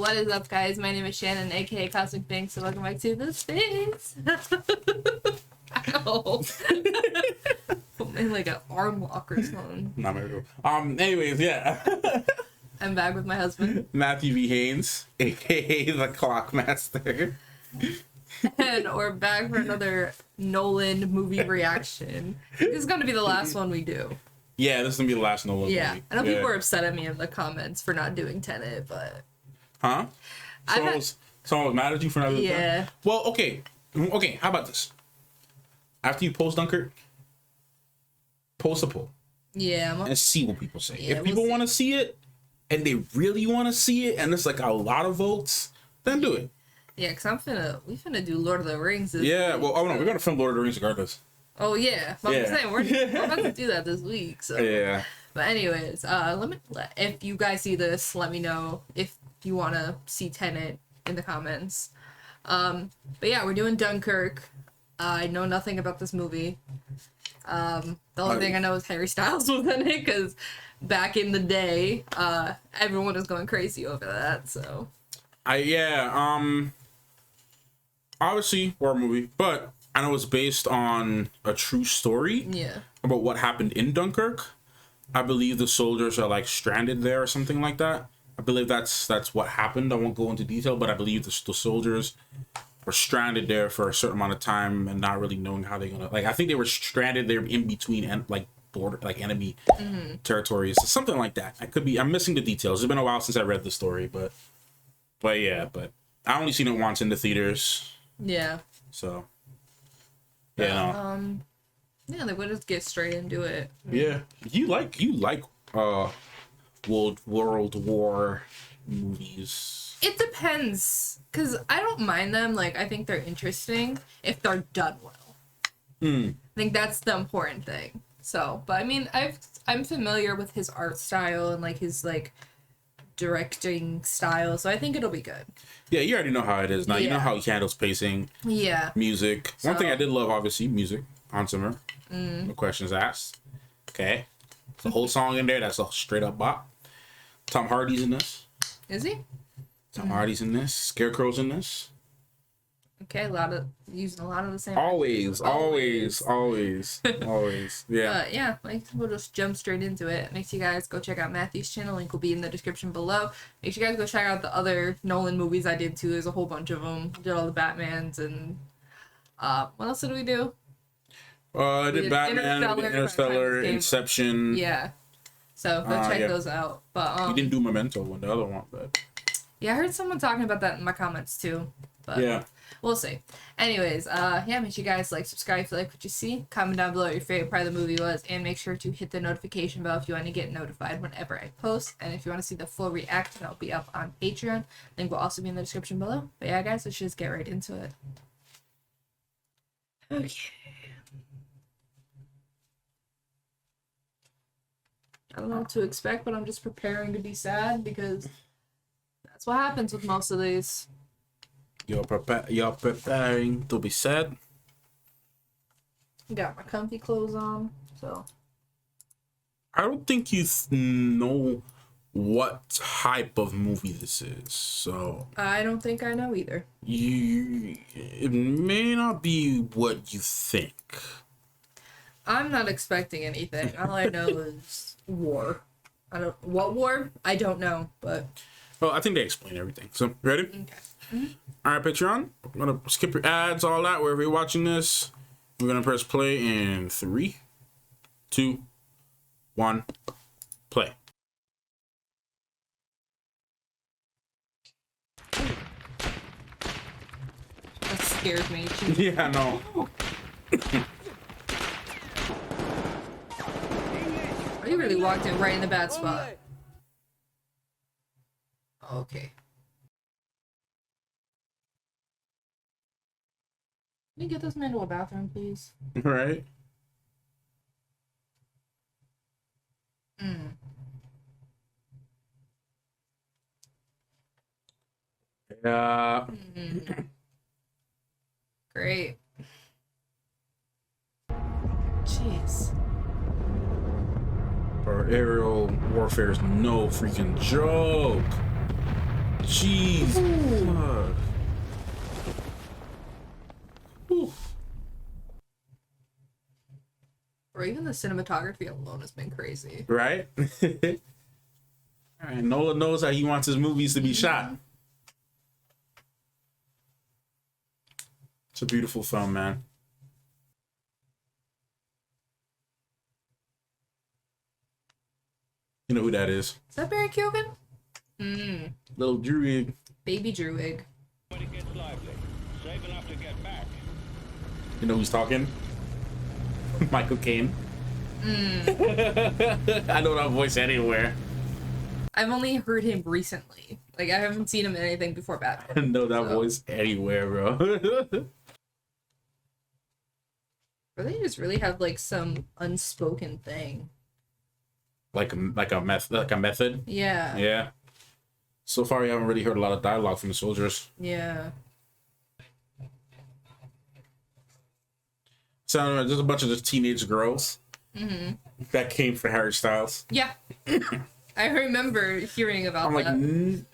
What is up, guys? My name is Shannon, aka Cosmic Banks, and welcome back to the space. Ow. Put me in like an arm lock or something. Not my real. Anyways, yeah. I'm back with my husband. Matthew V. Haynes, aka the Clockmaster. And we're back for another Nolan movie reaction. This is going to be the last one we do. Yeah, this is gonna be the last Nolan movie. I know people were upset at me in the comments for not doing Tenet, but... Huh? Someone was mad at you for not doing Tenet? Well, okay, how about this? After you post Dunkirk, post a poll. Yeah. And see what people say. Yeah, if people want to see it, and they really want to see it, and it's like a lot of votes, then do it. Yeah, because we finna do Lord of the Rings this week, well, oh no, we're gonna film Lord of the Rings regardless. Oh yeah, but I'm saying we're about to do that this week. So yeah. But anyways, if you guys see this, let me know if you want to see Tenet in the comments. But yeah, we're doing Dunkirk. I know nothing about this movie. The only thing I know is Harry Styles was in it because back in the day, everyone was going crazy over that. So. Obviously horror movie, but I know it's based on a true story about what happened in Dunkirk. I believe the soldiers are like stranded there or something like that. I believe that's what happened. I won't go into detail, but I believe the soldiers were stranded there for a certain amount of time and not really knowing how they're gonna, like, I think they were stranded there in between and like border, like enemy territories, something like that. I'm missing the details. It's been a while since I read the story, but I only seen it once in the theaters. Yeah. So. Yeah, like we'll just get straight into it. Yeah, you like World War movies. It depends, cause I don't mind them. Like I think they're interesting if they're done well. I think that's the important thing. So, but I mean, I'm familiar with his art style and like his like directing style, so I think it'll be good. Yeah, you already know how it is now. You know how he handles pacing. Yeah. Music. One thing I did love, obviously, music. Hans Zimmer. No questions asked. Okay. The whole song in there, that's a straight up bop. Tom Hardy's in this. Is he? Tom Hardy's in this. Scarecrow's in this. Okay, using a lot of the same. Always. Yeah. Yeah, like we'll just jump straight into it. Make sure you guys go check out Matthew's channel. Link will be in the description below. Make sure you guys go check out the other Nolan movies I did too. There's a whole bunch of them. I did all the Batmans and what else did we do? I did Batman, Interstellar, Inception. Yeah. So go check those out. But we didn't do Memento one, the other one, but yeah, I heard someone talking about that in my comments too. But yeah. We'll see. Anyways, yeah, make sure you guys like, subscribe if you like what you see. Comment down below what your favorite part of the movie was. And make sure to hit the notification bell if you want to get notified whenever I post. And if you want to see the full reaction, that'll be up on Patreon. Link will also be in the description below. But yeah, guys, let's just get right into it. Okay. I don't know what to expect, but I'm just preparing to be sad because that's what happens with most of these. You're preparing to be sad. Got my comfy clothes on, so. I don't think you know what type of movie this is, so. I don't think I know either. It may not be what you think. I'm not expecting anything. All I know is war. What war? I don't know, but. Well, I think they explain everything. So, ready? Okay. All right, Patreon. I'm gonna skip your ads, all that, wherever you're watching this. We're gonna press play in 3, 2, 1, play. That scared me. Yeah, I know. You really walked in right in the bad spot. Okay. Can you get this man to a bathroom, please? Right. Yeah. Great. Jeez. Bro, aerial warfare is no freaking joke. Jeez. Ooh. Or even the cinematography alone has been crazy. Right? All right, Nolan knows how he wants his movies to be shot. It's a beautiful film, man. You know who that is? Is that Barry Keoghan? Little Druid. Baby Druid. When it gets lively, safe enough to get back. You know who's talking? Michael Caine. I know that voice anywhere. I've only heard him recently. Like, I haven't seen him in anything before Batman. I know that voice anywhere, bro. Or they just really have, like, some unspoken thing. like a method. Yeah. Yeah. So far, we haven't really heard a lot of dialogue from the soldiers. Yeah. So there's a bunch of just teenage girls that came for Harry Styles. Yeah. I remember hearing about I'm like, that.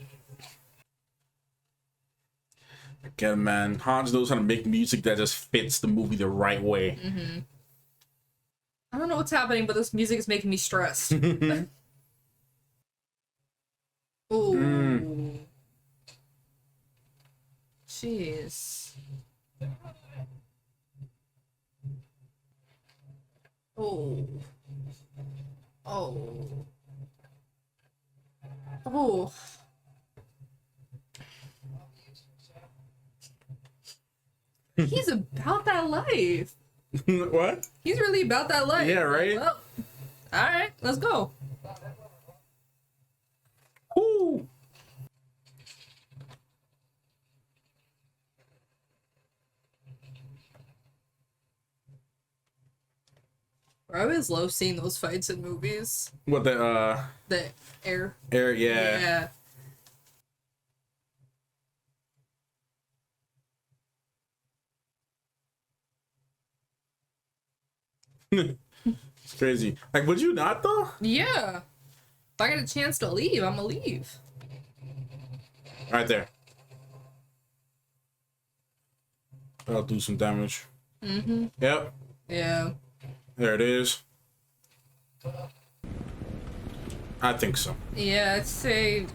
Again, man, Hans knows how to make music that just fits the movie the right way. I don't know what's happening, but this music is making me stressed. Ooh. Jeez. Oh. Oh. Oh. He's about that life. What? He's really about that life. Yeah, right? Well, all right, let's go. Woo! I always love seeing those fights in movies. What the air. air? Yeah. It's crazy. Like, would you not though? Yeah. If I get a chance to leave, I'm gonna leave. Right there. That'll do some damage. Yep. Yeah. There it is. I think so. Yeah, I'd say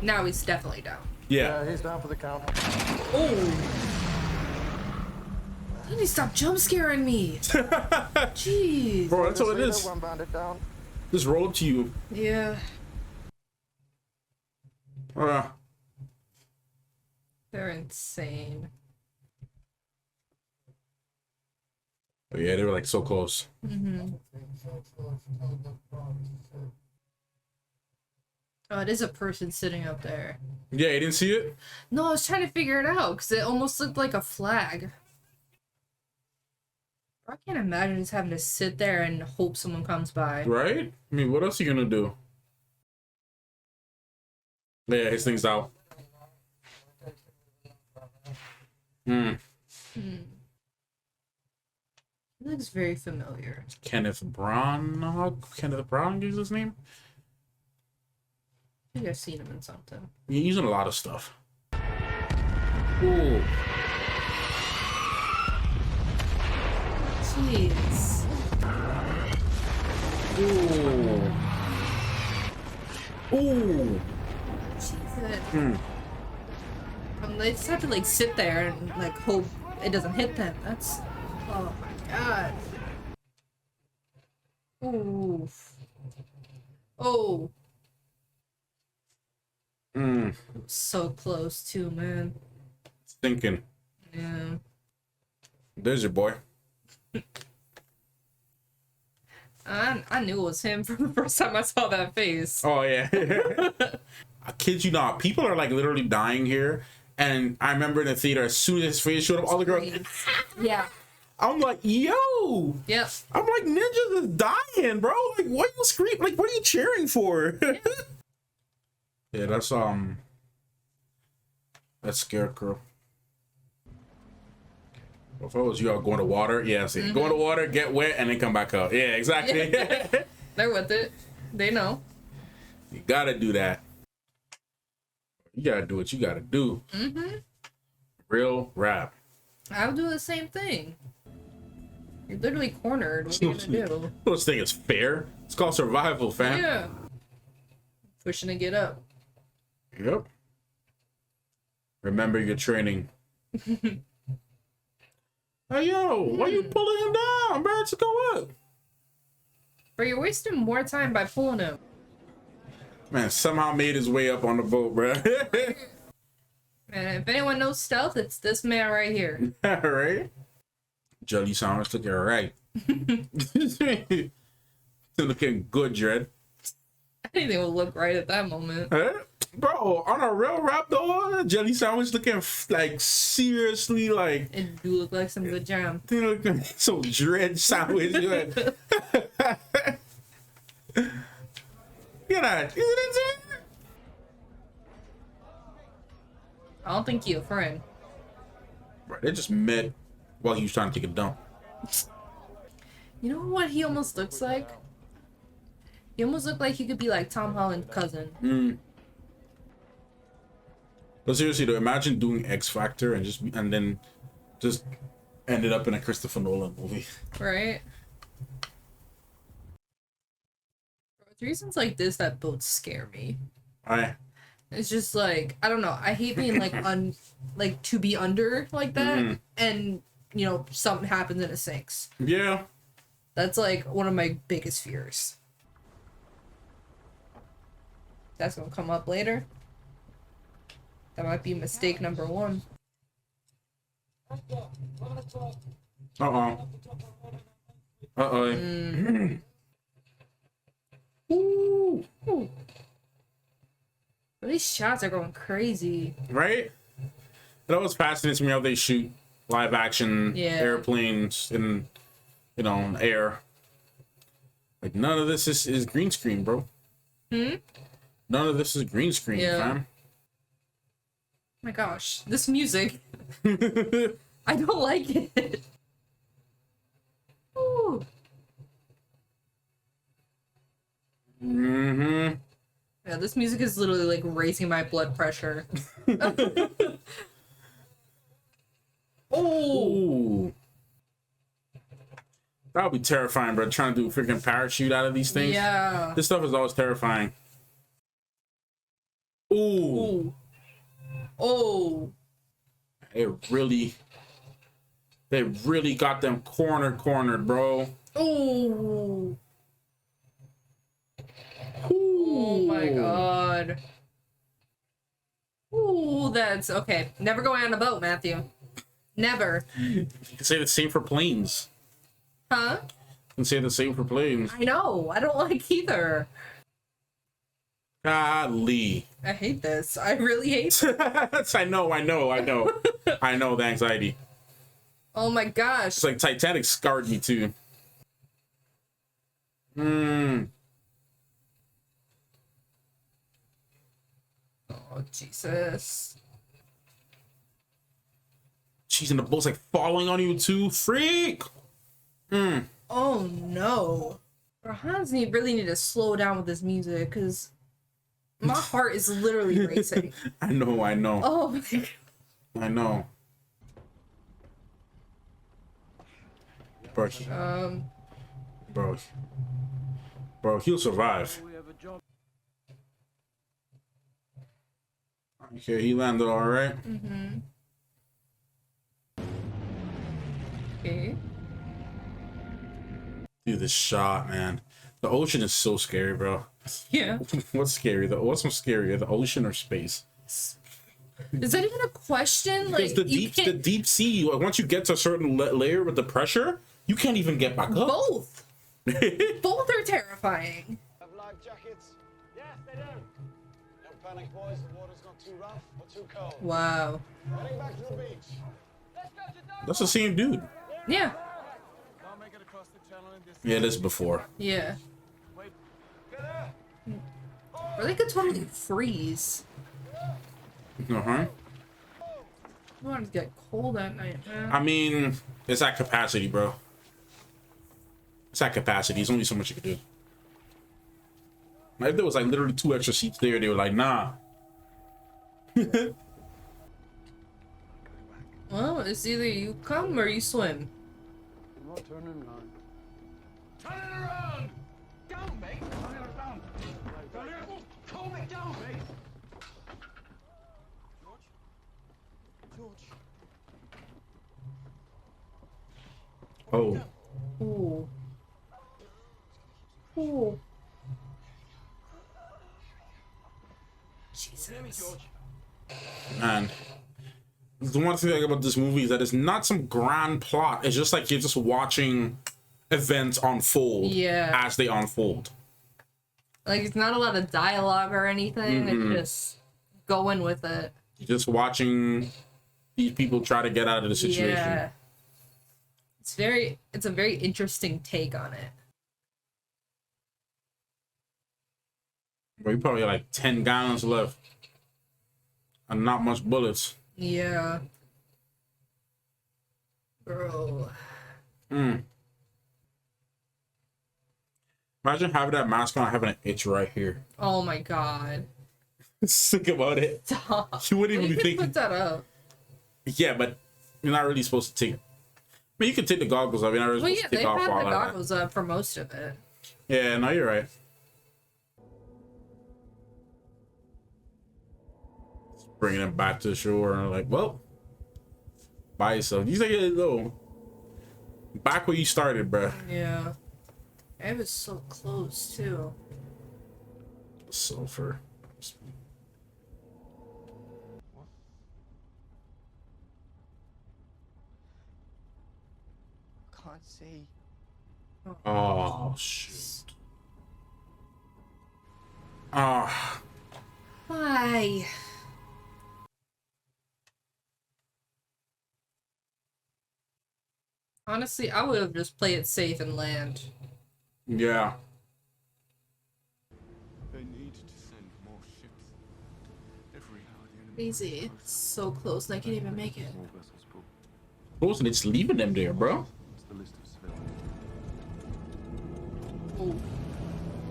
now he's definitely down. Yeah. He's down for the count. Oh. You need to stop jump scaring me. Jeez. Bro, that's all it is. One bandit down. Just roll up to you. Yeah. They're insane. Oh, yeah, they were like so close. Oh, it is a person sitting up there. Yeah, you didn't see it? No, I was trying to figure it out because it almost looked like a flag. I can't imagine just having to sit there and hope someone comes by. Right? I mean, what else are you gonna do? Yeah, his thing's out. He looks very familiar. Kenneth Branagh? Kenneth Branagh is his name? I think I've seen him in something. He's using a lot of stuff. Ooh. Jeez. Ooh. Ooh. Jesus. They just have to like sit there and like hope it doesn't hit them. That's, oh my god. Ooh. Oh. So close too, man. Thinking. Yeah. There's your boy. I knew it was him from the first time I saw that face. Oh, yeah. I kid you not. People are like literally dying here. And I remember in the theater, as soon as his face showed up, all the girls. Yeah. I'm like, yo. Yep. I'm like, ninjas is dying, bro. Like, what are you screaming? Like, what are you cheering for? Yeah, that's Scarecrow. Well, if I was you, I'll go in the water. Yeah, see, go in the water, get wet, and then come back out. Yeah, exactly. Yeah. They're with it. They know. You gotta do that. You gotta do what you gotta do. Real rap. I would do the same thing. You're literally cornered. What are you gonna do? This thing is fair. It's called survival, fam. Yeah. Pushing to get up. Yep. Remember your training. Hey, yo, why you pulling him down, bro? To go up. But you're wasting more time by pulling him. Man, somehow made his way up on the boat, bro. Man, if anyone knows stealth, it's this man right here. Right? Jelly sandwich looking right. Looking good, Dread. Anything will look right at that moment. Huh? Bro, on a real rap though, jelly sandwich looking like seriously like It do look like some good jam. they looking so dread sandwich. Like, you know, I don't think you're a friend. bro, they just met while he was trying to take a dump. You know what he almost looks like? He almost looked like he could be like Tom Holland's cousin. But seriously though, imagine doing X Factor and then just ended up in a Christopher Nolan movie. Right? It's reasons like this that both scare me. Alright. It's just like, I don't know. I hate being like like to be under like that and you know, something happens and it sinks. Yeah. That's like one of my biggest fears. That's gonna come up later. That might be mistake number one. Uh-oh. Uh-oh. Ooh. Ooh. These shots are going crazy. Right? It always fascinates me how they shoot live action airplanes in, you know, air. Like, none of this is green screen, bro. None of this is green screen, fam. Oh my gosh, this music. I don't like it. Ooh. Yeah, this music is literally like raising my blood pressure. Oh. That would be terrifying, bro. Trying to do a freaking parachute out of these things. Yeah. This stuff is always terrifying. Ooh. Oh. They really got them cornered, bro. Oh. Oh my god. Ooh, that's okay. Never go on a boat, Matthew. Never. You can say the same for planes. Huh? You can say the same for planes. I know. I don't like either. Golly. I hate this. I really hate this. I know. I know the anxiety. Oh my gosh. It's like Titanic scarred me too. Oh, Jesus. Jeez, and the boat's like falling on you too. Freak! Oh no. Bro, Hans really need to slow down with this music, because my heart is literally racing. I know. Oh my god. I know. Bro, he'll survive. Okay, he landed all right. Okay. Dude, this shot, man. The ocean is so scary, bro. Yeah. What's scary? What's more scarier, the ocean or space? Is that even a question? Because Like, the deep sea, like, once you get to a certain layer with the pressure, you can't even get back up. Both. Both are terrifying. Have life jackets? Yes, they do. Don't panic, boys. The water's not too rough or too cold. Wow. Heading back to the beach. That's the same dude. Yeah. Yeah, this is before. Yeah. Or they could totally freeze. Uh-huh. I want to get cold at night, man. I mean, it's at capacity, bro. It's at capacity. There's only so much you can do. Like, if there was like literally 2 extra seats there, they were like, nah. Well, it's either you come or you swim. I'm not turning around. Turn it around! Down, mate! Turn it around! Turn it around! Calm it down, mate! George? Oh. Ooh. Ooh. Jesus. Man. The one thing about this movie is that it's not some grand plot. It's just like you're just watching events unfold as they unfold. Like, it's not a lot of dialogue or anything. It's just going with it. You're just watching these people try to get out of the situation. Yeah. It's a very interesting take on it. But you probably like 10 gallons left. And not much bullets. Yeah. Bro. Imagine having that mask on, having an itch right here. Oh my god. Think about it. Stop. You wouldn't even be thinking. Put that up. Yeah, but you're not really supposed to take. I mean, you can take the goggles off. You're not really supposed to take off they've all had the of that. goggles up for most of it. Yeah, no, you're right. Bringing them back to the shore and like, well, by yourself. You say it though. Back where you started, bruh. Yeah. It was so close too. Sulfur. Can't see. Oh shoot. Ah. Why? Honestly, I would have just played it safe and land. Yeah. They need to send more ships. Every hour the enemy Easy. It's so close and I can't even make it. more vessels pull. Wasn't it's leaving them there, bro? It's the list of civilians. Oh.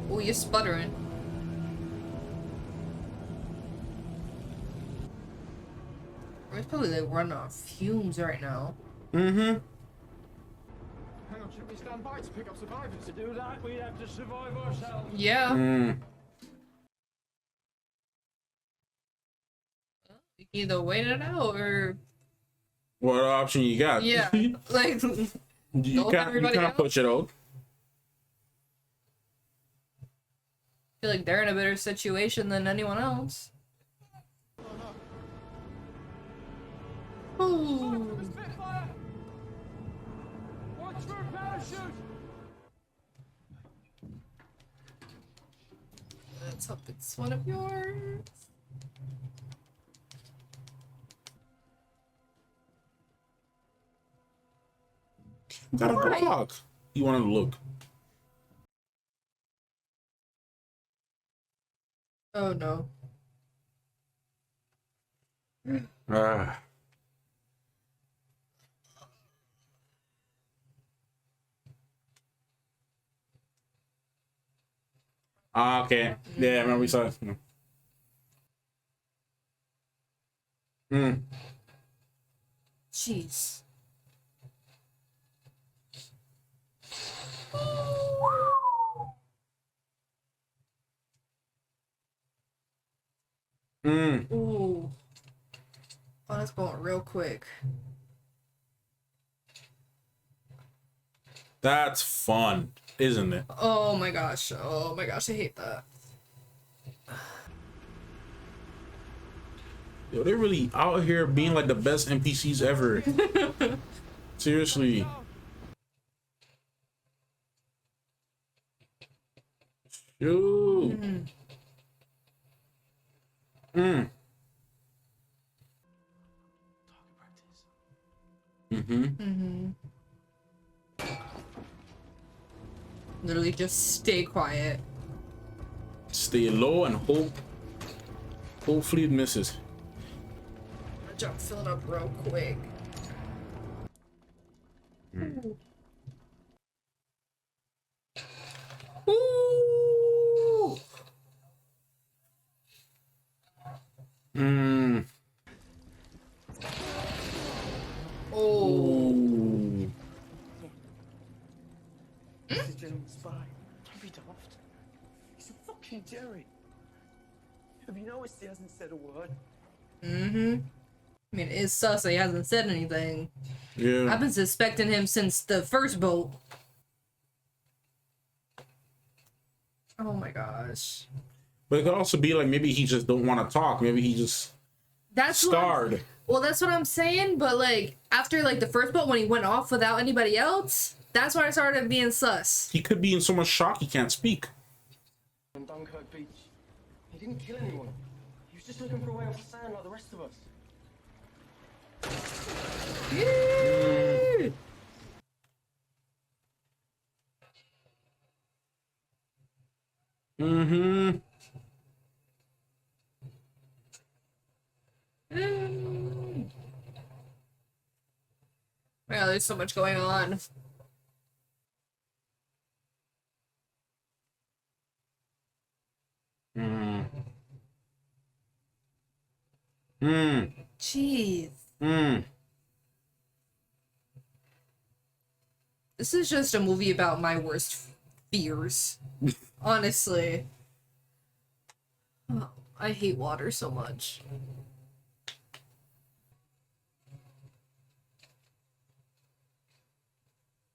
Oh, you're sputtering. It's probably like running off fumes right now. Mm-hmm. Hang on, should we stand by to pick up survivors? To do that, we'd have to survive ourselves. Yeah. Mm. You can either wait it out or What option you got? yeah, like you can't push it out. I feel like they're in a better situation than anyone else. Ooh. Spitfire! Watch for a parachute! Let's hope it's one of yours. Got a Why? clock. You want to look? Oh no. Ah. Okay. Yeah, I remember we saw it. Mm. Jeez. Mm. Ooh. Oh, that's going real quick. That's fun, isn't it? Oh my gosh. Oh my gosh, I hate that. Yo, they're really out here being like the best NPCs ever. Seriously. Yo. Mm. Mm-hmm. Literally just stay quiet. Stay low and hopefully it misses. I'm gonna jump fill it up real quick. Ooh. Mm. fucking Jerry. Have you noticed he hasn't said a word? Mm-hmm. I mean, it's sus that he hasn't said anything. Yeah. I've been suspecting him since the first boat. Oh my gosh. But it could also be like maybe he just don't want to talk. Maybe he just scarred. Well, that's what I'm saying. But like after like the first boat when he went off without anybody else, that's when I started being sus. He could be in so much shock he can't speak. On Dunkirk Beach. He didn't kill anyone. He was just looking for a way off the sand like the rest of us. Mm-hmm. Yeah, there's so much going on. Mm. Mm. Jeez. Mm. This is just a movie about my worst fears. Honestly. Oh, I hate water so much.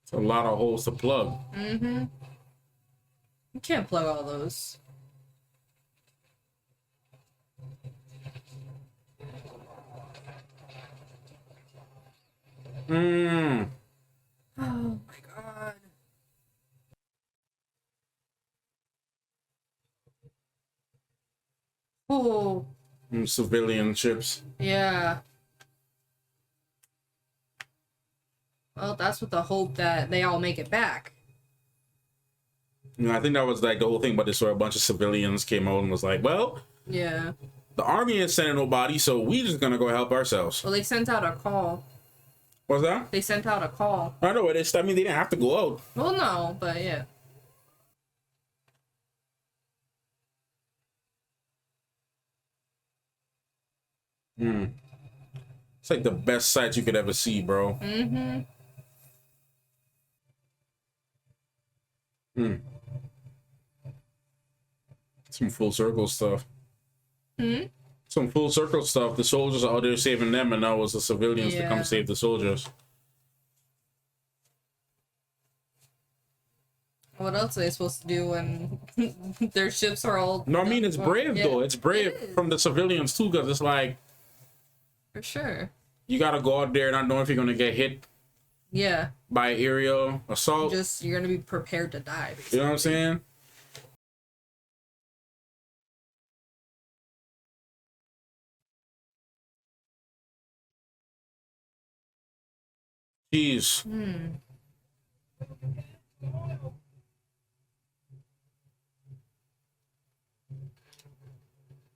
It's a lot of holes to plug. Mm-hmm. You can't plug all those. Mm. Oh my god. Oh. Civilian ships. Yeah. Well, that's with the hope that they all make it back. You know, I think that was like the whole thing about this, where a bunch of civilians came out and was like, well, Yeah. the army ain't sending nobody, so we just gonna go help ourselves. Well, they sent out a call. What's that? They sent out a call. I know it is. I mean, they didn't have to go out. Well, no, but yeah. Hmm. It's like the best sight you could ever see, bro. Mm-hmm. Hmm. Some full circle stuff. Hmm? Some full circle stuff. The soldiers are out there saving them, and now it's the civilians to Yeah. come save the soldiers. What else are they supposed to do when their ships are all... No, I mean, it's brave, Yeah, though. It's brave it is. from the civilians, too, because it's like, For sure. you gotta go out there not knowing if you're gonna get hit Yeah. by aerial assault. You're gonna be prepared to die, basically. You know what I'm saying? Jeez. Hmm.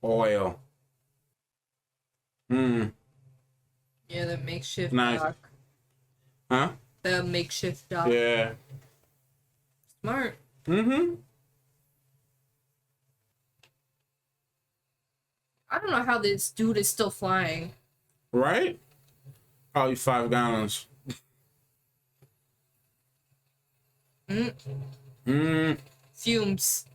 Oil. Hmm. Yeah, the makeshift Nice. dock. Huh? The makeshift dock. Yeah. Smart. Mm-hmm. I don't know how this dude is still flying. Right? Probably 5 gallons. Mm. Mm. Fumes.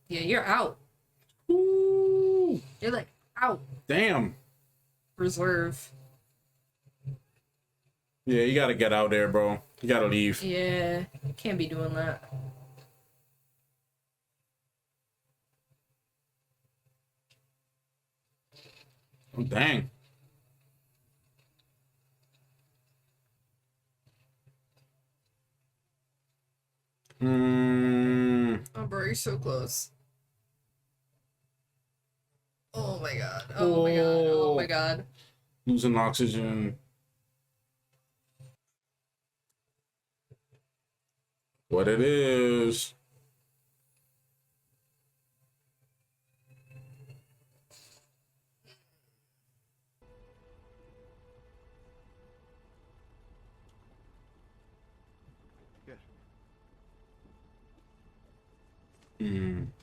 Yeah, you're out. Ooh. You're like out. Damn. Reserve. Yeah, you gotta get out there, bro. You gotta leave. Yeah, can't be doing that. Oh, dang. Mm. Oh, bro, you're so close. Oh my god. Oh my god. Oh my god. Losing oxygen. What it is.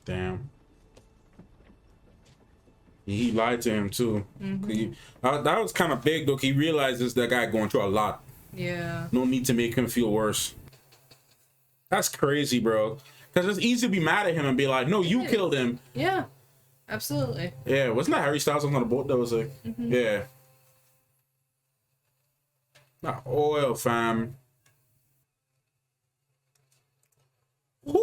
Damn. He lied to him too. That was kind of big though. He realizes that guy going through a lot. Yeah. No need to make him feel worse. That's crazy, bro. Because it's easy to be mad at him and be like, no, you killed him. Yeah, absolutely. Yeah, wasn't that Harry Styles on the boat that was like, yeah. Not oil, fam. Ooh.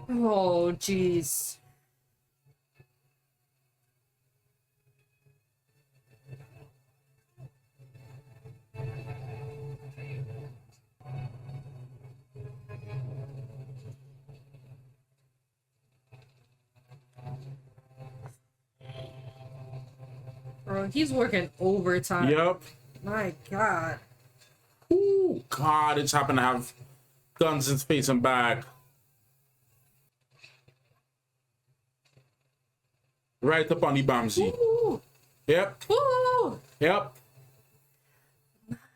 Oh, jeez. Bro, he's working overtime. Yep. My God. Ooh, God, it's happened to have guns in space and back. Right up on the Bamsi. Ooh. Yep. Ooh. Yep.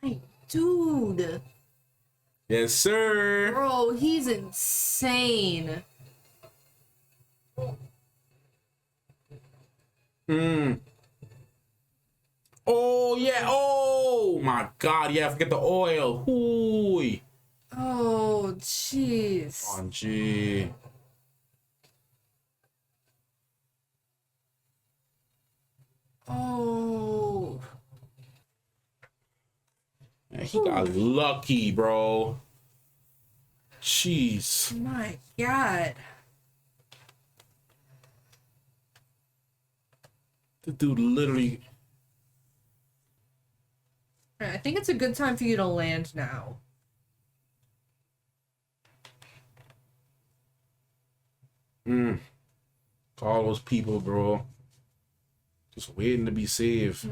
My dude. Yes, sir. Bro, he's insane. Oh, yeah. Oh, my God. Yeah, forget the oil. Ooh. Oh, jeez. Oh, gee. Oh. Man, he got lucky, bro. Jeez. My God. The dude literally... I think it's a good time for you to land now. All those people, bro. Just waiting to be saved.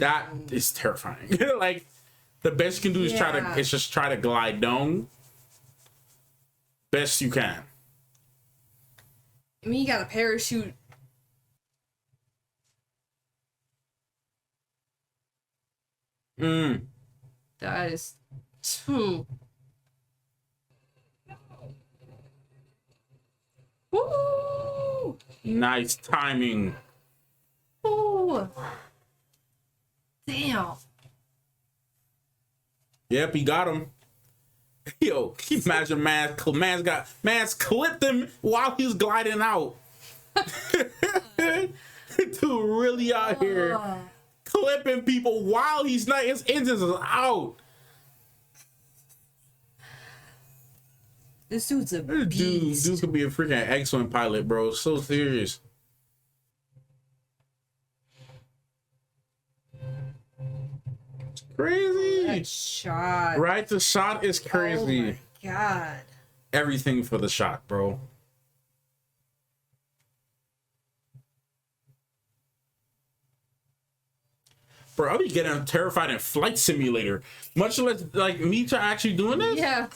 That is terrifying. Like, the best you can do is just try to glide down. Best you can. I mean, you got a parachute. That is too. Woo! Nice timing. Ooh. Damn. Yep, he got him. Yo, can you imagine man's clipped him while he's gliding out. Dude really out here clipping people while he's not, his engines is out. This dude's a Dude beast. could be a freaking X-Wing pilot, bro. So serious. It's crazy. That shot. Right? The shot is crazy. Oh my God. Everything for the shot, bro. Bro, I'll be getting terrified in Flight Simulator. Much less, like, me to actually doing this? Yeah.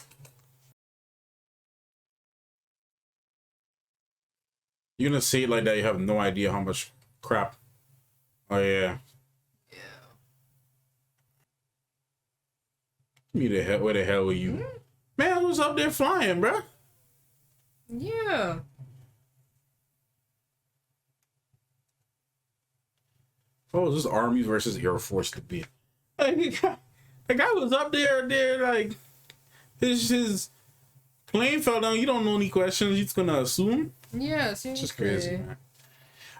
You're gonna say it like that, you have no idea how much crap. Oh, yeah. Me the hell, where the hell were you? Man, I was up there flying, bro. Yeah. Oh, this is Army versus Air Force to be. Like, the guy was up there, like, his plane fell down. You don't know any questions. You're just gonna assume. Yeah, It's seriously. just crazy, man.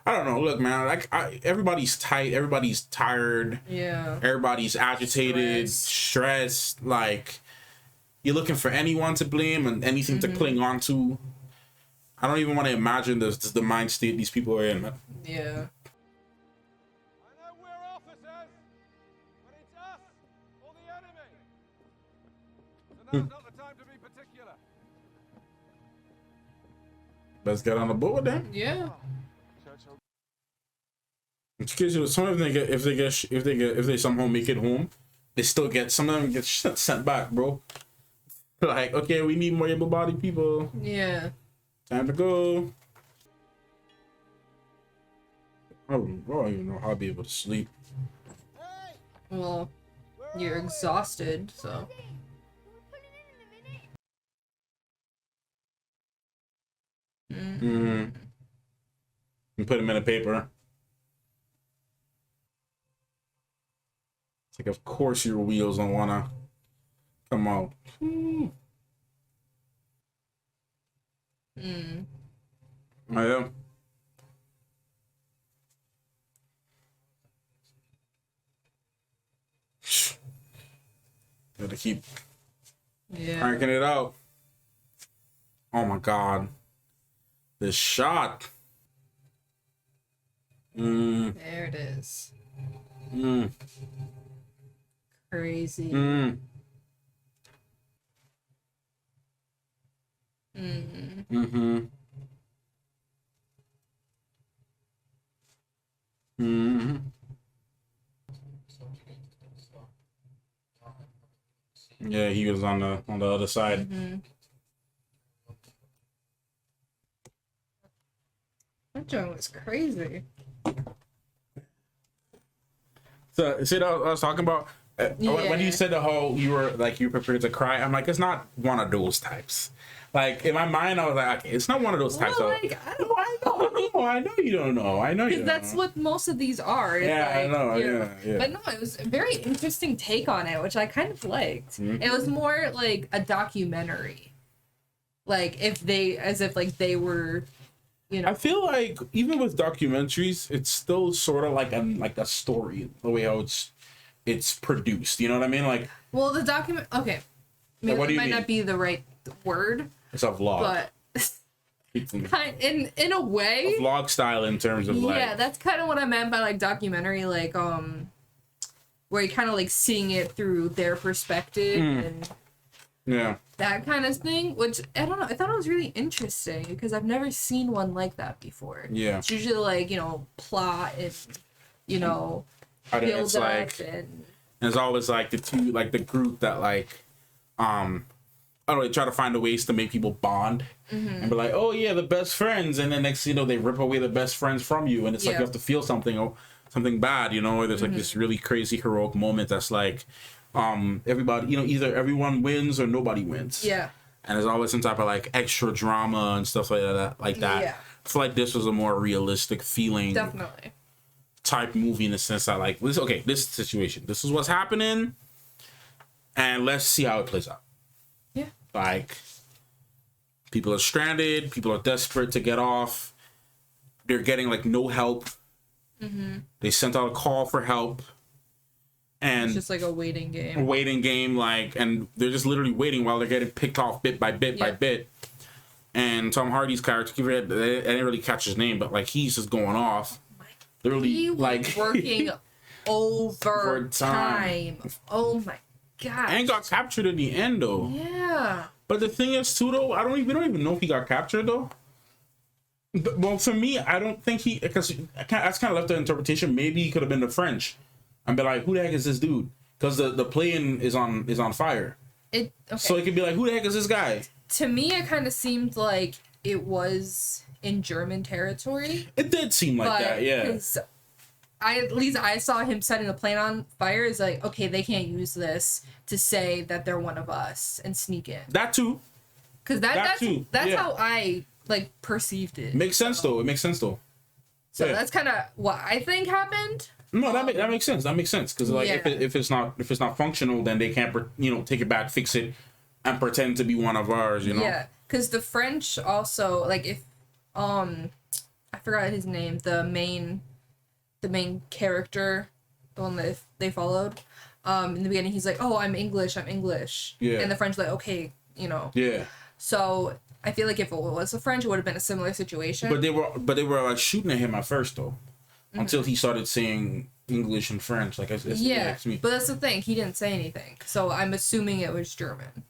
I don't know. Look, man, like, everybody's tight. Everybody's tired. Yeah. Everybody's agitated, stressed. Like, you're looking for anyone to blame and anything to cling on to. I don't even want to imagine the mind state these people are in. Yeah. I know we're officers, but it's us or the enemy. So now's not the time to be particular. Let's get on the board then. Yeah. Because some of them if they somehow make it home, they still get, some of them get sent back, bro. Like, okay, we need more able-bodied people. Yeah. Time to go. I don't even know how I'll be able to sleep. Well, you're exhausted, so. and put them in a paper. It's like, of course your wheels don't wanna come out. Oh, yeah. Gotta keep cranking it out. Oh my god. This shot. There it is. Crazy. Mm-hmm. Yeah, he was on the other side. That joint was crazy. So, see what I was talking about? When you said the whole, you were prepared to cry, I'm like, it's not one of those types. Like, in my mind, I was like, okay, it's not one of those types. Well, Of, like, I don't know. I know you don't know. I know you don't that's know. what most of these are. Yeah, like, I know. Yeah. But no, it was a very interesting take on it, which I kind of liked. It was more like a documentary. Like, as if they were, you know. I feel like even with documentaries, it's still sort of like a story, the way how it's produced. You know what I mean? Like, well, the document. Okay, maybe what do it you might mean? not be the right word. It's a vlog. But in a way, a vlog style in terms of like. Yeah, that's kind of what I meant by like documentary, like where you're kind of like seeing it through their perspective and Yeah. that kind of thing. Which I don't know. I thought it was really interesting because I've never seen one like that before. Yeah. It's usually like plot and build It's up like and it's always like the group that like I don't know, they try to find the ways to make people bond and be like, oh yeah, the best friends, and then next they rip away the best friends from you, and it's like you have to feel something bad, or there's like this really crazy heroic moment that's like everybody, either everyone wins or nobody wins. Yeah. And there's always some type of like extra drama and stuff like that. Yeah. I feel like this was a more realistic feeling Definitely. type movie in the sense that like this situation, this is what's happening, and let's see how it plays out. Yeah. Like, people are stranded, people are desperate to get off, they're getting like no help. They sent out a call for help, and It's just like a waiting game. like, and they're just literally waiting while they're getting picked off bit by bit by bit. And Tom Hardy's character, I didn't really catch his name, but like he's just going off. Literally, He was like working overtime. Oh my god. And got captured in the end though. Yeah. But the thing is too though, we don't even know if he got captured though. But, well, for me, I don't think because that's kind of left to interpretation. Maybe he could have been the French, and be like, who the heck is this dude? Because the plane is on fire. Okay. So it could be like, who the heck is this guy? To me, it kind of seemed like it was in German territory. It did seem like that, yeah. Because at least I saw him setting the plane on fire. It's like, okay, they can't use this to say that they're one of us and sneak in. That too. Because that's yeah. how I perceived it. Makes sense though. It makes sense though. So Yeah. that's kind of what I think happened. No, that makes sense. That makes sense because like Yeah. if it's not functional, then they can't take it back, fix it, and pretend to be one of ours. Yeah, because the French also if I forgot his name, the main character, the one that they followed, in the beginning he's like, oh, I'm English. Yeah. And the French like, okay, Yeah. So I feel like if it was the French, it would have been a similar situation. But they were like shooting at him at first though, until he started saying English and French. Like it's me. But that's the thing, he didn't say anything, so I'm assuming it was German.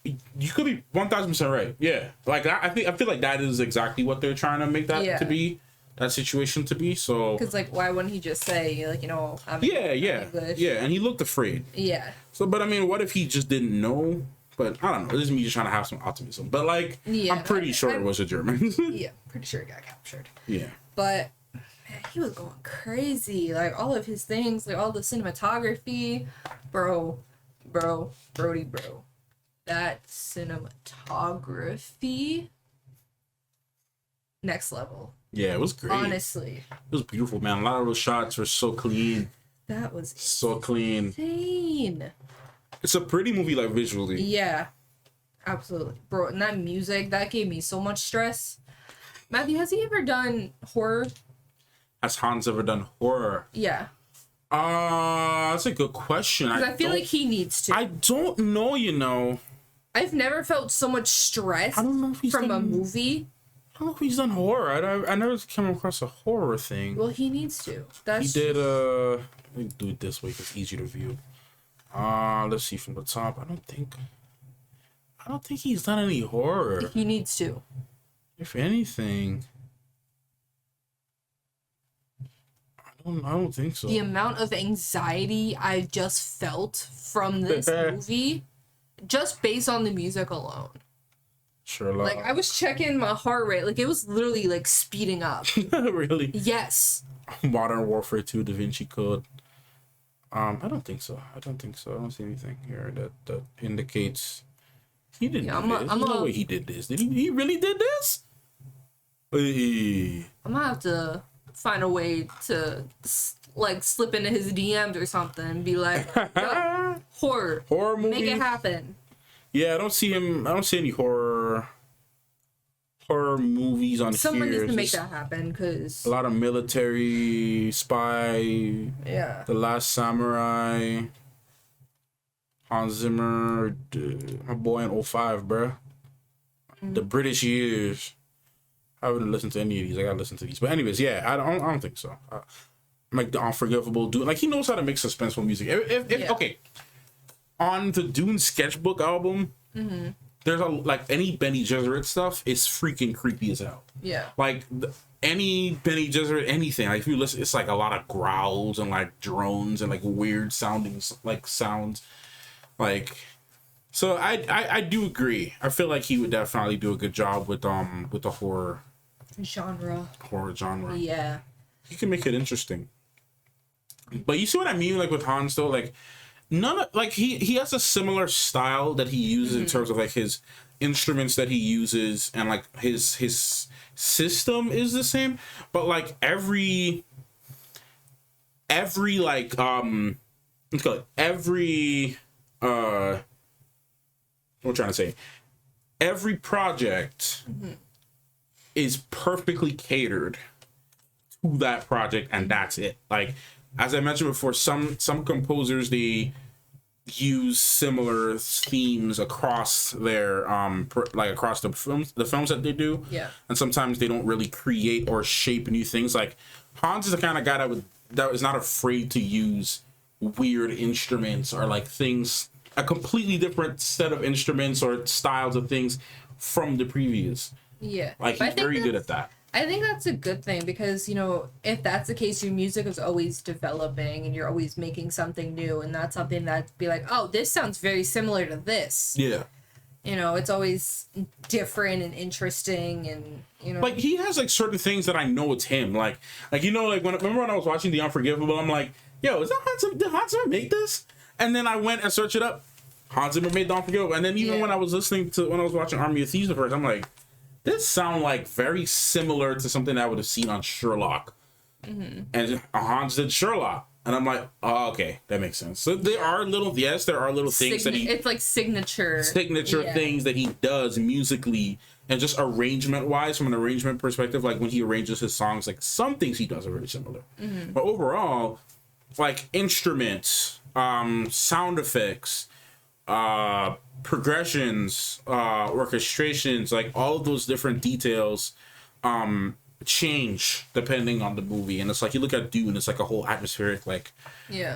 You could be 1,000% right. Yeah. Like I feel like that is exactly what they're trying to make that to be, that situation to be. So. Because why wouldn't he just say I'm I'm English? Yeah, and he looked afraid. Yeah. So, but I mean, what if he just didn't know? But I don't know. This is me just trying to have some optimism. But like, I'm pretty sure it was a German. Yeah, pretty sure he got captured. Yeah. But man, he was going crazy. Like all of his things, like all the cinematography, bro. That cinematography, next level. Yeah, it was great. Honestly. It was beautiful, man. A lot of those shots were so clean. That was So clean. insane. It's a pretty movie, like, visually. Yeah. Absolutely. Bro, and that music, that gave me so much stress. Matthew, has he ever done horror? Has Hans ever done horror? Yeah. That's a good question. I feel like he needs to. I don't know, you know. I've never felt so much stress I don't know if he's from a done- movie. I don't know if he's done horror. I never came across a horror thing. Well, he needs to. He That's did, let me do it this way because it's easier to view. Let's see from the top. I don't think he's done any horror. he needs to. If anything, I don't think so. The amount of anxiety I just felt from this movie, just based on the music alone. Sherlock. Like, I was checking my heart rate. Like, it was literally, like, speeding up. Really? Yes. Modern Warfare 2, Da Vinci Code. I don't think so. I don't see anything here that indicates he didn't do this. There's no way he did this. Did he really did this? Hey. I'm gonna have to find a way to, like, slip into his DMs or something and be like, yo, horror Horror movie? make it happen. Yeah, I don't see any horror movies on Someone here. needs to make Just that happen, because a lot of military, spy, yeah. The Last Samurai, Hans Zimmer, my boy in 05, bruh. The British years. I haven't listened to any of these. I gotta listen to these. But anyways, yeah, I don't think so. Like the Unforgivable Dune. Like, he knows how to make suspenseful music. Yeah. Okay, on the Dune sketchbook album, there's like any Benny Gesserit stuff is freaking creepy as hell. Yeah. Like any Benny Gesserit anything. Like, if you listen, it's like a lot of growls and like drones and like weird sounding like sounds. Like, so I do agree. I feel like he would definitely do a good job with the horror genre. Yeah. He can make it interesting. But you see what I mean, like with Hans though, like he has a similar style that he uses in terms of like his instruments that he uses, and like his system is the same, but like every like let's call it every what I'm trying to say, every project is perfectly catered to that project, and that's it. Like, as I mentioned before, some composers, they use similar themes across their across the films that they do. Yeah. And sometimes they don't really create or shape new things. Like, Hans is the kind of guy that is not afraid to use weird instruments or like things, a completely different set of instruments or styles of things from the previous. Yeah. Like, he's very good at that. I think that's a good thing, because, you know, if that's the case, your music is always developing and you're always making something new, and that's something that'd be like, oh, this sounds very similar to this. Yeah. You know, it's always different and interesting, and, you know. Like, he has like certain things that I know it's him. Like you know, like remember when I was watching The Unforgivable, I'm like, yo, is that Hans Zimmer? Did Hans Zimmer make this? And then I went and searched it up. Hans Zimmer made The Unforgivable. And then even when I was watching Army of Thieves the first, I'm like, this sound like very similar to something I would have seen on Sherlock. And Hans did Sherlock. And I'm like, oh, okay, that makes sense. So there are little things that he... It's like signature things that he does musically and just arrangement-wise, from an arrangement perspective. Like, when he arranges his songs, like, some things he does are very similar. But overall, like, instruments, sound effects, progressions, orchestrations, like all of those different details change depending on the movie. And it's like, you look at Dune, it's like a whole atmospheric, like,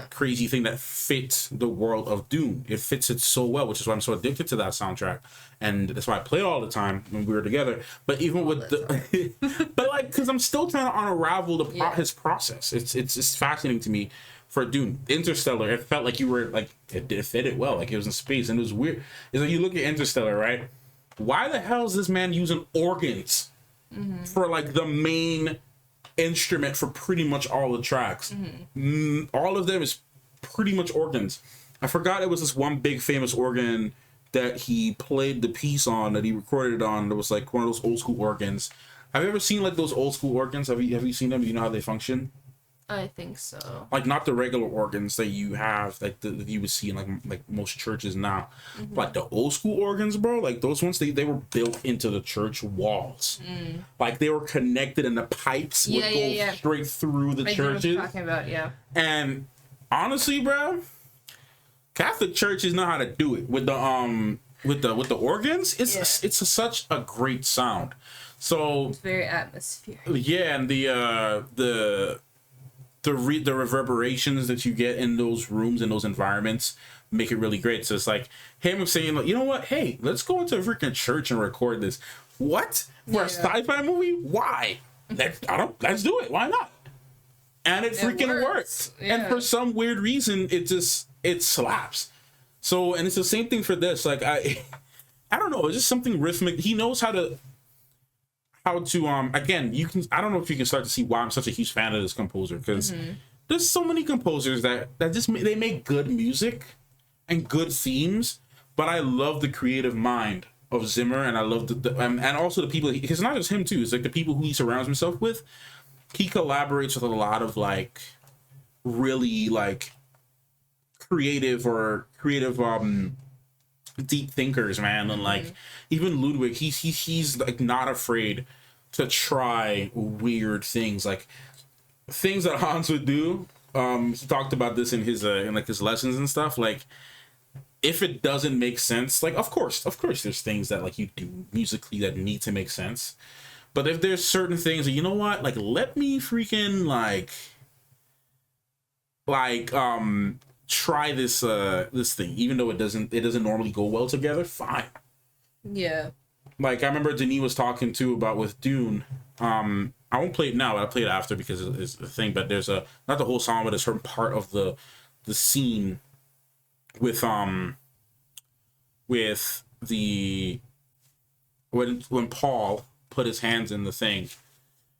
crazy thing that fits the world of Dune. It fits it so well, which is why I'm so addicted to that soundtrack, and that's why I play it all the time when we were together. But even with the but like, because I'm still trying to unravel his process. It's fascinating to me. For Dune, Interstellar, it felt like you were like, it fit it well, like it was in space, and it was weird. It's like, you look at Interstellar, right? Why the hell is this man using organs for like the main instrument for pretty much all the tracks? All of them is pretty much organs. I forgot it was this one big famous organ that he played the piece on, that he recorded it on. It was like one of those old school organs. Have you ever seen like those old school organs? Have you seen them? Do you know how they function? I think so. Like not the regular organs that you have, like that you would see in like most churches now. Like the old school organs, bro. Like those ones, they were built into the church walls. Like they were connected, and the pipes would go straight through the churches. I know what you're talking about, yeah. And honestly, bro, Catholic churches know how to do it with the organs. It's such a great sound. So it's very atmospheric. Yeah, and the reverberations that you get in those rooms and those environments make it really great. So it's like him saying, like, you know what? Hey, let's go into a freaking church and record this. What? For a sci-fi movie? Why? Let's do it. Why not? And it freaking works. Yeah. And for some weird reason, it slaps. So, and it's the same thing for this. Like I don't know. It's just something rhythmic. He knows how to again, I don't know if you can start to see why I'm such a huge fan of this composer, because there's so many composers that just they make good music and good themes, but I love the creative mind of Zimmer, and I love and also the people. It's not just him too. It's like the people who he surrounds himself with. He collaborates with a lot of like really like creative deep thinkers, man. And like even Ludwig, he's like not afraid to try weird things, like things that Hans would do. He talked about this in his his lessons and stuff. Like if it doesn't make sense, like of course there's things that like you do musically that need to make sense, but if there's certain things that, you know what, like let me freaking try this thing, even though it doesn't normally go well together, fine. Yeah. Like I remember Denis was talking too about with Dune. I won't play it now, but I'll play it after because it's a thing. But there's not the whole song, but a certain part of the scene with the when Paul put his hands in the thing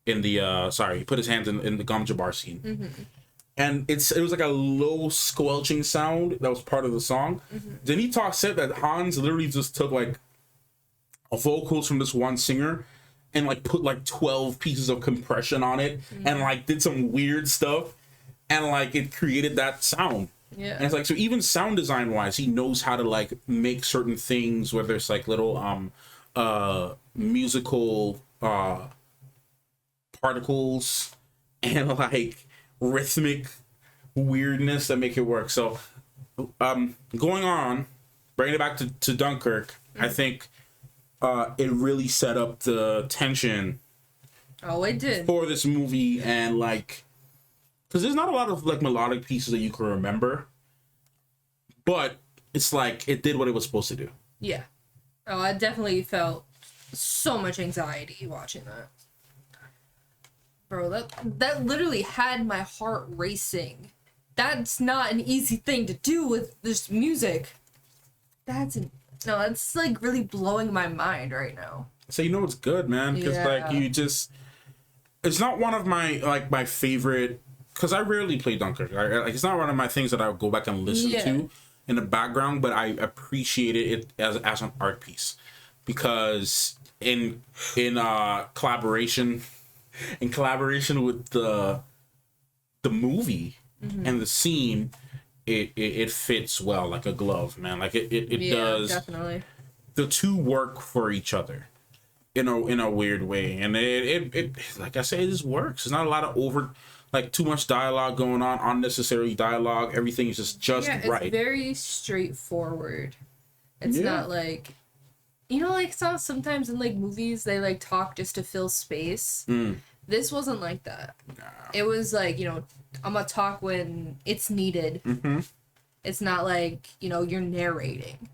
in the he put his hands in the gum jabbar scene. And it was like a low squelching sound that was part of the song. Denis said that Hans literally just took like vocals from this one singer and like put like 12 pieces of compression on it and like did some weird stuff, and like it created that sound. Yeah. And it's like, so even sound design wise, he knows how to like make certain things, whether it's like little musical particles and like rhythmic weirdness that make it work. So going on, bringing it back to Dunkirk, I think it really set up the tension. Oh, it did. For this movie, and like, because there's not a lot of like melodic pieces that you can remember, but it's like it did what it was supposed to do. Yeah. Oh, I definitely felt so much anxiety watching that. Bro, that literally had my heart racing. That's not an easy thing to do with this music. It's like really blowing my mind right now. So you know it's good, man, because like it's not one of my like my favorite, because I rarely play Dunkirk. Like it's not one of my things that I would go back and listen to in the background, but I appreciated it as an art piece, because in collaboration with the movie and the scene, it fits well like a glove, man. Like it does. Definitely. The two work for each other in a weird way, and it like I say, it just works. There's not a lot of too much dialogue going on, unnecessary dialogue. Everything is just right. It's very straightforward. It's not like, like sometimes in like movies they like talk just to fill space. This wasn't like that. Nah. It was like, I'm gonna talk when it's needed. It's not like, you're narrating.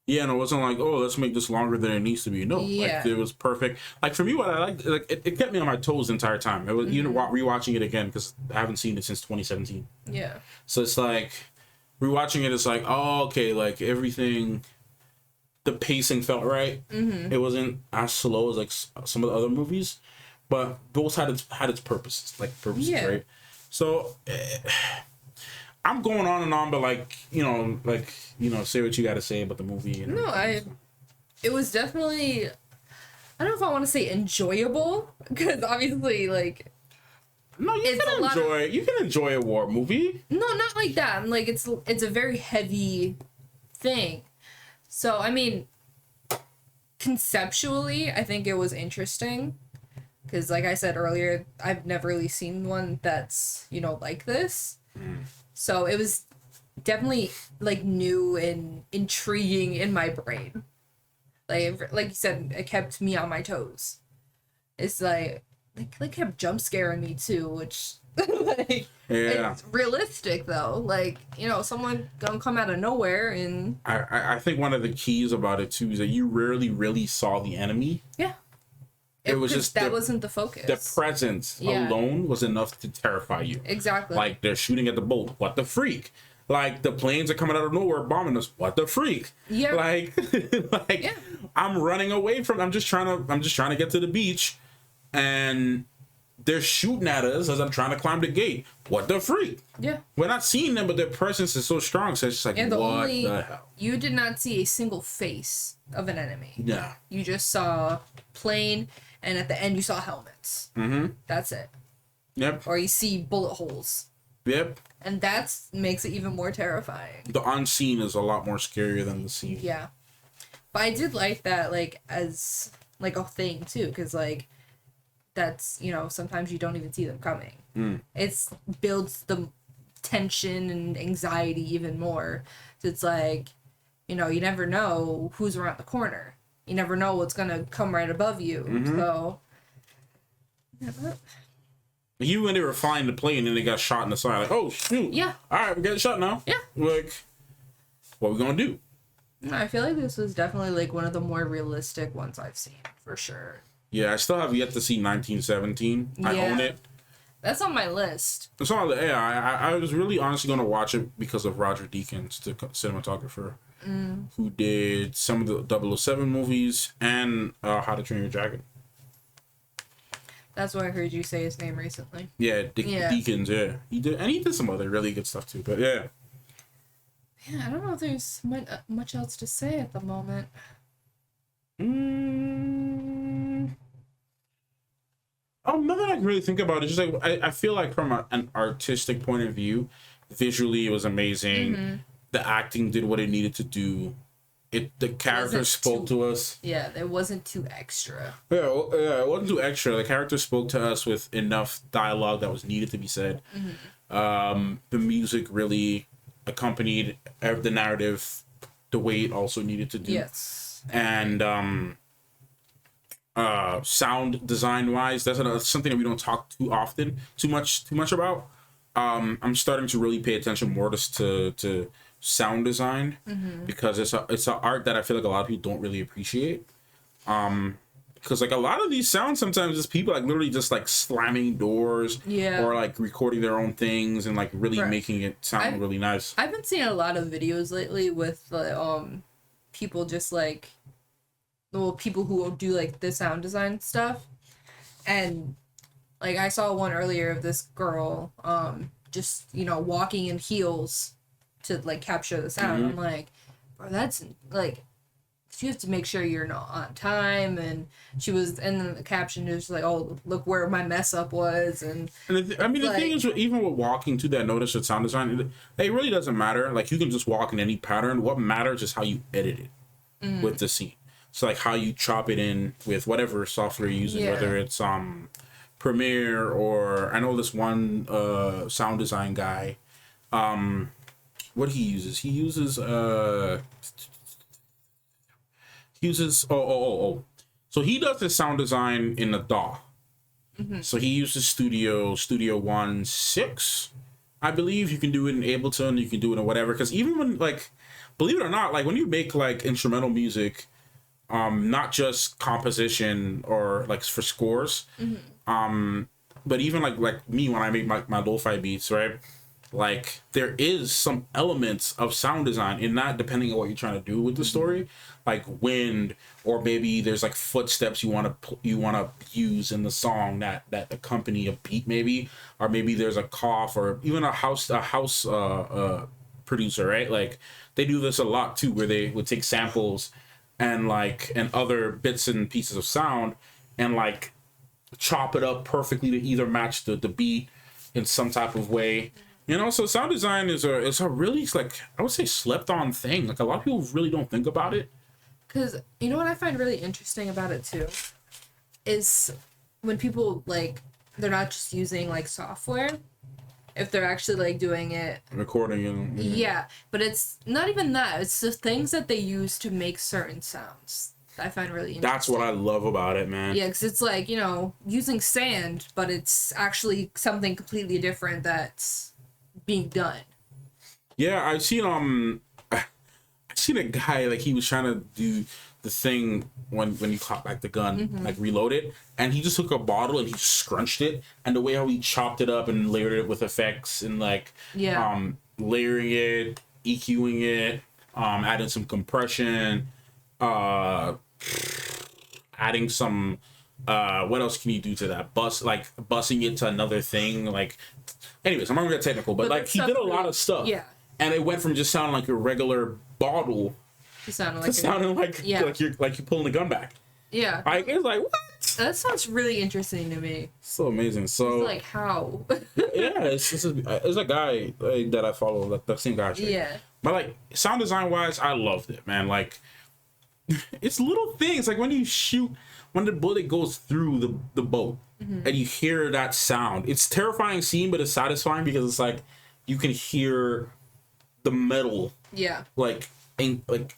Yeah, and it wasn't like, oh, let's make this longer than it needs to be. No, like it was perfect. Like for me, what I liked, like it kept me on my toes the entire time. It was rewatching it again, because I haven't seen it since 2017. Yeah. So it's like rewatching it. It's like, oh, okay, like everything. The pacing felt right. It wasn't as slow as like some of the other movies, but both had its purposes, right? So I'm going on and on, but say what you got to say about the movie. It was definitely I don't know if I want to say enjoyable, because obviously, like, No, you can enjoy a war movie. no, not like that. I'm like, it's a very heavy thing. So, I mean, conceptually, I think it was interesting. Because, like I said earlier, I've never really seen one that's, you know, like this. So it was definitely, like, new and intriguing in my brain. Like you said, it kept me on my toes. It's like kept jump scaring me too, which like it's realistic though. Like, you know, someone gonna come out of nowhere and I think one of the keys about it too is that you rarely really saw the enemy. Yeah. It was just that wasn't the focus. The presence alone was enough to terrify you. Exactly. Like they're shooting at the boat. What the freak? Like the planes are coming out of nowhere bombing us. What the freak? Yeah. Like I'm running away from. I'm just trying to get to the beach, and they're shooting at us as I'm trying to climb the gate. What the freak? Yeah. We're not seeing them, but their presence is so strong. So it's just like, what the hell? You did not see a single face of an enemy. Yeah. You just saw plane, and at the end you saw helmets. Mm-hmm. That's it. Yep. Or you see bullet holes. Yep. And that makes it even more terrifying. The unseen is a lot more scarier than the seen. Yeah. But I did like that, like, as, like, a thing, too. Because, like, that's, you know, sometimes you don't even see them coming. It's builds the tension and anxiety even more. So it's like, you know, you never know who's around the corner. You never know what's going to come right above you. So... You when they were flying the plane and they got shot in the side, like, oh shoot. Yeah. Alright, we're getting shot now. Yeah. Like, what are we gonna do? I feel like this was definitely like one of the more realistic ones I've seen, for sure. Yeah, I still have yet to see 1917. I own it. That's on my list. It's on the I was really honestly gonna watch it because of Roger Deakins, the cinematographer, who did some of the 007 movies and How to Train Your Dragon. That's what I heard you say his name recently. Yeah, Deakins, yeah. He did some other really good stuff too, but yeah. Yeah, I don't know if there's much else to say at the moment. Oh, nothing I can really think about. It's just like, I feel like from an artistic point of view, visually it was amazing. The acting did what it needed to do. The characters spoke to us. Yeah, it wasn't too extra. Yeah, it wasn't too extra. The characters spoke to us with enough dialogue that was needed to be said. The music really accompanied the narrative the way it also needed to do. Yes. And sound design wise, that's something that we don't talk too much about. I'm starting to really pay attention more to sound design because it's a art that I feel like a lot of people don't really appreciate. Because like a lot of these sounds sometimes is people like literally just like slamming doors or like recording their own things and like really making it sound really nice. I've been seeing a lot of videos lately with people just like people who do like the sound design stuff, and like I saw one earlier of this girl just, you know, walking in heels to like capture the sound. I'm like, bro, that's like, you have to make sure you're not on time. And she was, and then the caption is like, oh, look where my mess up was. And I mean, the thing is, even with walking to that, notice with sound design, it really doesn't matter. Like you can just walk in any pattern. What matters is how you edit it with the scene. So like how you chop it in with whatever software you're using, whether it's Premiere or I know this one sound design guy. What he uses? He uses So he does his sound design in the DAW. So he uses Studio 1.6, I believe. You can do it in Ableton, you can do it in whatever. Because even when, like, believe it or not, like when you make like instrumental music, not just composition or like for scores, but even like me when I make my lo-fi beats, right? Like there is some elements of sound design in that, depending on what you're trying to do with the story, like wind, or maybe there's like footsteps you want to use in the song that accompany a beat, maybe, or maybe there's a cough, or even a house producer, right? Like they do this a lot too, where they would take samples and like and other bits and pieces of sound, and like chop it up perfectly to either match the beat in some type of way. You know, so sound design is a really, like, I would say, slept on thing. Like, a lot of people really don't think about it. Because you know what I find really interesting about it too is when people, like, they're not just using like software, if they're actually like doing it, Recording and yeah, but it's not even that, it's the things that they use to make certain sounds I find really interesting. That's what I love about it, man. Yeah, because it's like, you know, using sand, but it's actually something completely different that's being done. Yeah, I've seen a guy, like, he was trying to do the thing when you caught back the gun, like reload it, and he just took a bottle and he scrunched it, and the way how he chopped it up and layered it with effects and like layering it, EQing it, adding some compression, adding some what else can you do to that? Busing it to another thing, like, anyways, I'm not gonna get technical, but like he did a lot of stuff. Yeah. And it went from just sounding like a regular bottle to sounding like you're pulling the gun back. Yeah. Like, it's like, what? That sounds really interesting to me. So amazing. So it's like, how? yeah, it's a guy that I follow, that same guy. Actually. Yeah. But like, sound design wise, I loved it, man. Like, it's little things, like when the bullet goes through the boat and you hear that sound. It's terrifying scene, but it's satisfying because it's like you can hear the metal like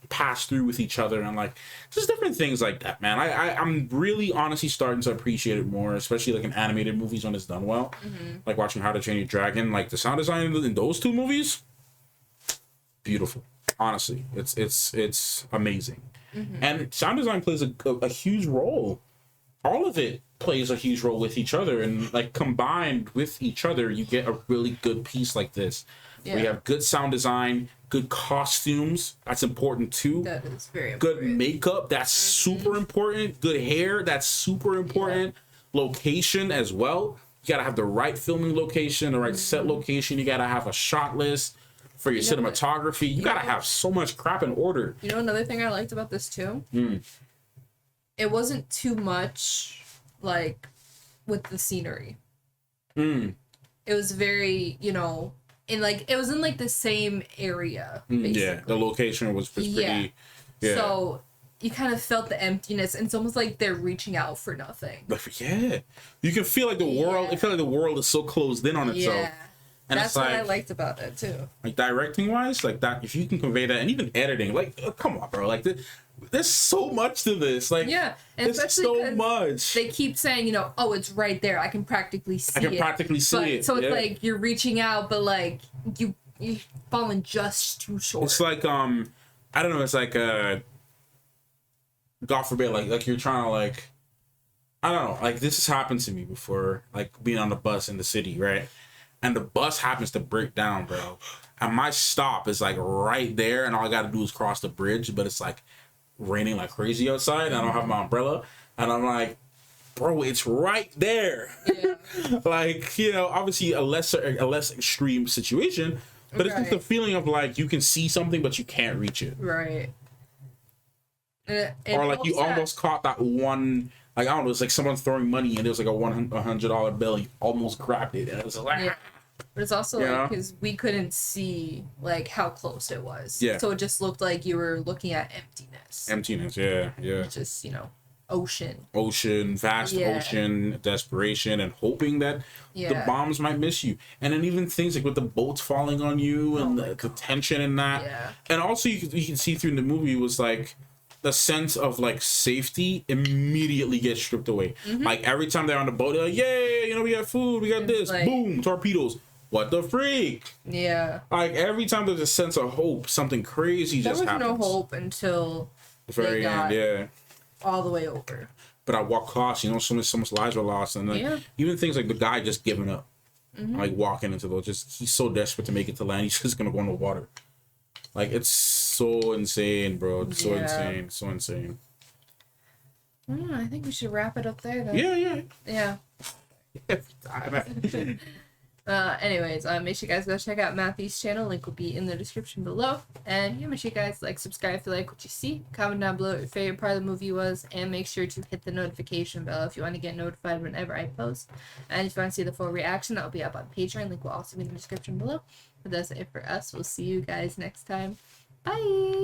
pass through with each other, and like just different things like that, man. I'm really honestly starting to appreciate it more, especially like in animated movies when it's done well. Like watching How to Train Your Dragon, like the sound design in those two movies, beautiful. Honestly, it's amazing. And sound design plays a huge role. All of it plays a huge role with each other, and like combined with each other, you get a really good piece like this. We have good sound design, good costumes. That's important too. That is very good important. makeup. That's super important. Good hair. That's super important. Location as well. You gotta have the right filming location, the right set location. You gotta have a shot list for your cinematography. You gotta have so much crap in order. You know another thing I liked about this too? It wasn't too much like with the scenery. It was very, you know, and like it was in like the same area. Yeah, the location was pretty. Yeah. So you kind of felt the emptiness, and it's almost like they're reaching out for nothing. Yeah, you can feel like the world. It felt like the world is so closed in on itself. Yeah. And that's it's like, what I liked about it too. Like directing wise, like that, if you can convey that, and even editing, like, come on, bro, like there's so much to this. Like, and there's especially so much. They keep saying, you know, oh, it's right there. I can practically see it. So it's like you're reaching out, but like you've fallen just too short. It's like I don't know. It's like God forbid, like you're trying to like, I don't know. Like this has happened to me before, like being on the bus in the city, right? And the bus happens to break down, bro. And my stop is like right there, and all I gotta do is cross the bridge, but it's like raining like crazy outside, and I don't have my umbrella. And I'm like, bro, it's right there. Yeah. Like, you know, obviously a less extreme situation, but it's just the feeling of like you can see something, but you can't reach it. Right. Or like you almost caught that one. Like, I don't know, it's like someone throwing money and there's like a $100 bill. You almost grabbed it, and it was like, But it's also like because we couldn't see like how close it was. Yeah. So it just looked like you were looking at emptiness. Emptiness, yeah. It's just, you know, ocean. Vast ocean, desperation, and hoping that the bombs might miss you. And then even things like with the boats falling on you and the tension in that. Yeah. And also you can see through in the movie was like the sense of like safety immediately gets stripped away. Like every time they're on the boat, they're like, yay, you know, we got food, we got this, like, boom, torpedoes. What the freak? Yeah. Like every time there's a sense of hope, something crazy just happens. There was no hope until the very end, all the way over. But at what cost? You know, someone's lives were lost, and like even things like the guy just giving up, like walking into those, just he's so desperate to make it to land, he's just gonna go in the water. Like it's so insane, bro. It's so insane, so insane. I think we should wrap it up there, though. Yeah. Yeah. Anyways, make sure you guys go check out Matthew's channel. Link will be in the description below. And yeah, make sure you guys like, subscribe if you like what you see. Comment down below what your favorite part of the movie was. And make sure to hit the notification bell if you want to get notified whenever I post. And if you want to see the full reaction, that will be up on Patreon. Link will also be in the description below. But that's it for us. We'll see you guys next time. Bye!